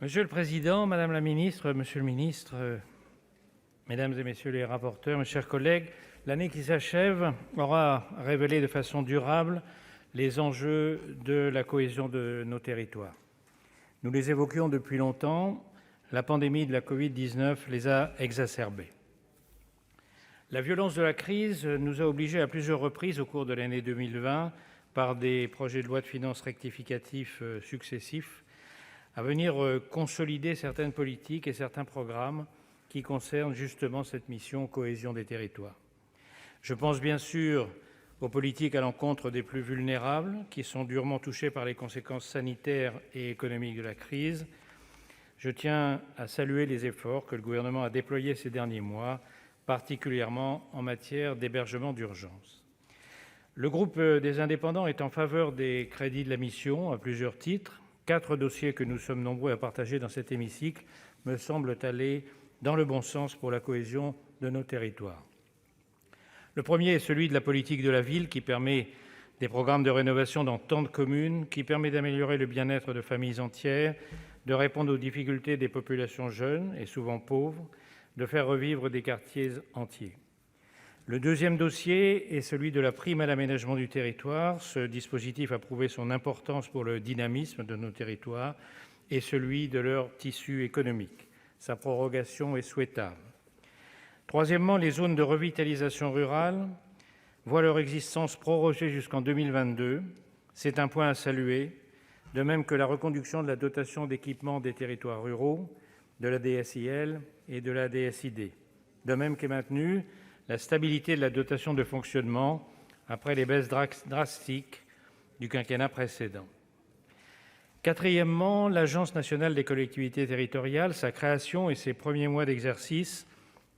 Monsieur le président, madame la ministre, monsieur le ministre, mesdames et messieurs les rapporteurs, mes chers collègues, l'année qui s'achève aura révélé de façon durable les enjeux de la cohésion de nos territoires. Nous les évoquions depuis longtemps, la pandémie de la Covid-19 les a exacerbés. La violence de la crise nous a obligés à plusieurs reprises au cours de l'année 2020, par des projets de loi de finances rectificatifs successifs, à venir consolider certaines politiques et certains programmes qui concernent justement cette mission cohésion des territoires. Je pense bien sûr aux politiques à l'encontre des plus vulnérables, qui sont durement touchés par les conséquences sanitaires et économiques de la crise. Je tiens à saluer les efforts que le Gouvernement a déployés ces derniers mois, particulièrement en matière d'hébergement d'urgence. Le groupe des Indépendants est en faveur des crédits de la mission à plusieurs titres. 4 dossiers que nous sommes nombreux à partager dans cet hémicycle me semblent aller dans le bon sens pour la cohésion de nos territoires. Le premier est celui de la politique de la ville, qui permet des programmes de rénovation dans tant de communes, qui permet d'améliorer le bien-être de familles entières, de répondre aux difficultés des populations jeunes et souvent pauvres, de faire revivre des quartiers entiers. Le deuxième dossier est celui de la prime à l'aménagement du territoire. Ce dispositif a prouvé son importance pour le dynamisme de nos territoires et celui de leur tissu économique. Sa prorogation est souhaitable. Troisièmement, les zones de revitalisation rurale voient leur existence prorogée jusqu'en 2022. C'est un point à saluer, de même que la reconduction de la dotation d'équipement des territoires ruraux, de la DSIL et de la DSID. De même qu'est maintenue la stabilité de la dotation de fonctionnement après les baisses drastiques du quinquennat précédent. Quatrièmement, l'Agence nationale des collectivités territoriales, sa création et ses premiers mois d'exercice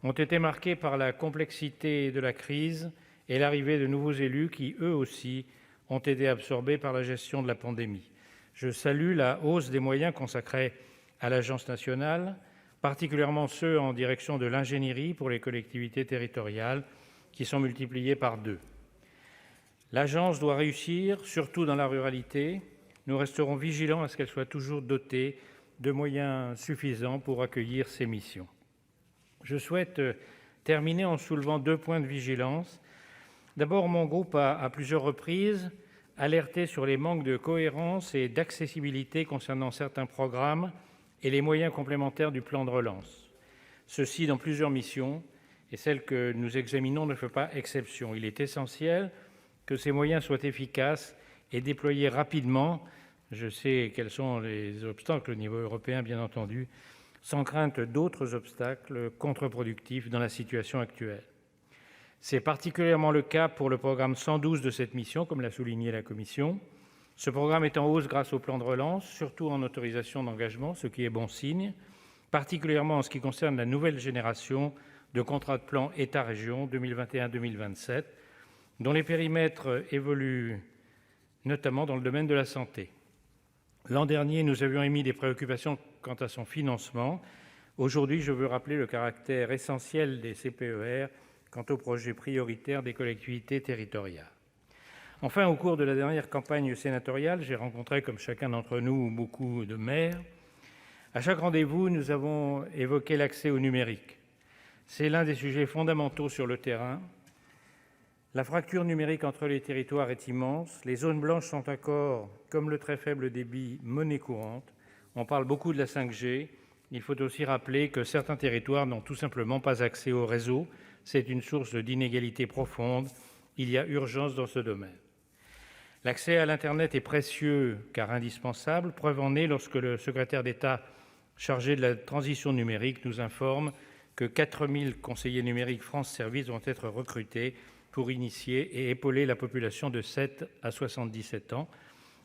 ont été marqués par la complexité de la crise et l'arrivée de nouveaux élus qui, eux aussi, ont été absorbés par la gestion de la pandémie. Je salue la hausse des moyens consacrés à l'Agence nationale, particulièrement ceux en direction de l'ingénierie pour les collectivités territoriales, qui sont multipliés par 2. L'agence doit réussir, surtout dans la ruralité. Nous resterons vigilants à ce qu'elle soit toujours dotée de moyens suffisants pour accueillir ses missions. Je souhaite terminer en soulevant 2 points de vigilance. D'abord, mon groupe a, à plusieurs reprises, alerté sur les manques de cohérence et d'accessibilité concernant certains programmes et les moyens complémentaires du plan de relance. Ceci dans plusieurs missions, et celle que nous examinons ne fait pas exception. Il est essentiel que ces moyens soient efficaces et déployés rapidement. Je sais quels sont les obstacles au niveau européen, bien entendu, sans crainte d'autres obstacles contre-productifs dans la situation actuelle. C'est particulièrement le cas pour le programme 112 de cette mission, comme l'a souligné la Commission. Ce programme est en hausse grâce au plan de relance, surtout en autorisations d'engagement, ce qui est bon signe, particulièrement en ce qui concerne la nouvelle génération de contrats de plan État-région 2021-2027, dont les périmètres évoluent notamment dans le domaine de la santé. L'an dernier, nous avions émis des préoccupations quant à son financement. Aujourd'hui, je veux rappeler le caractère essentiel des CPER quant aux projets prioritaires des collectivités territoriales. Enfin, au cours de la dernière campagne sénatoriale, j'ai rencontré, comme chacun d'entre nous, beaucoup de maires. À chaque rendez-vous, nous avons évoqué l'accès au numérique. C'est l'un des sujets fondamentaux sur le terrain. La fracture numérique entre les territoires est immense. Les zones blanches sont encore, comme le très faible débit, monnaie courante. On parle beaucoup de la 5G. Il faut aussi rappeler que certains territoires n'ont tout simplement pas accès au réseau. C'est une source d'inégalité profonde. Il y a urgence dans ce domaine. L'accès à l'Internet est précieux car indispensable. Preuve en est lorsque le secrétaire d'État chargé de la transition numérique nous informe que 4000 conseillers numériques France Services vont être recrutés pour initier et épauler la population de 7 à 77 ans.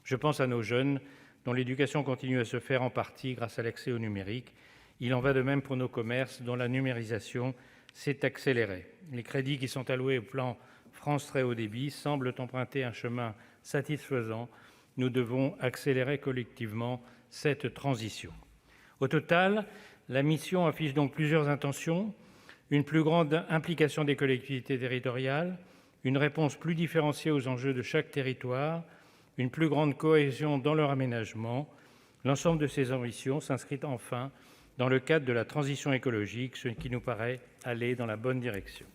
Je pense à nos jeunes, dont l'éducation continue à se faire en partie grâce à l'accès au numérique. Il en va de même pour nos commerces, dont la numérisation s'est accélérée. Les crédits qui sont alloués au plan France Très Haut Débit semblent emprunter un chemin satisfaisant. Nous devons accélérer collectivement cette transition. Au total, la mission affiche donc plusieurs intentions: une plus grande implication des collectivités territoriales, une réponse plus différenciée aux enjeux de chaque territoire, une plus grande cohésion dans leur aménagement, L'ensemble de ces ambitions s'inscrit enfin dans le cadre de la transition écologique, ce qui nous paraît aller dans la bonne direction.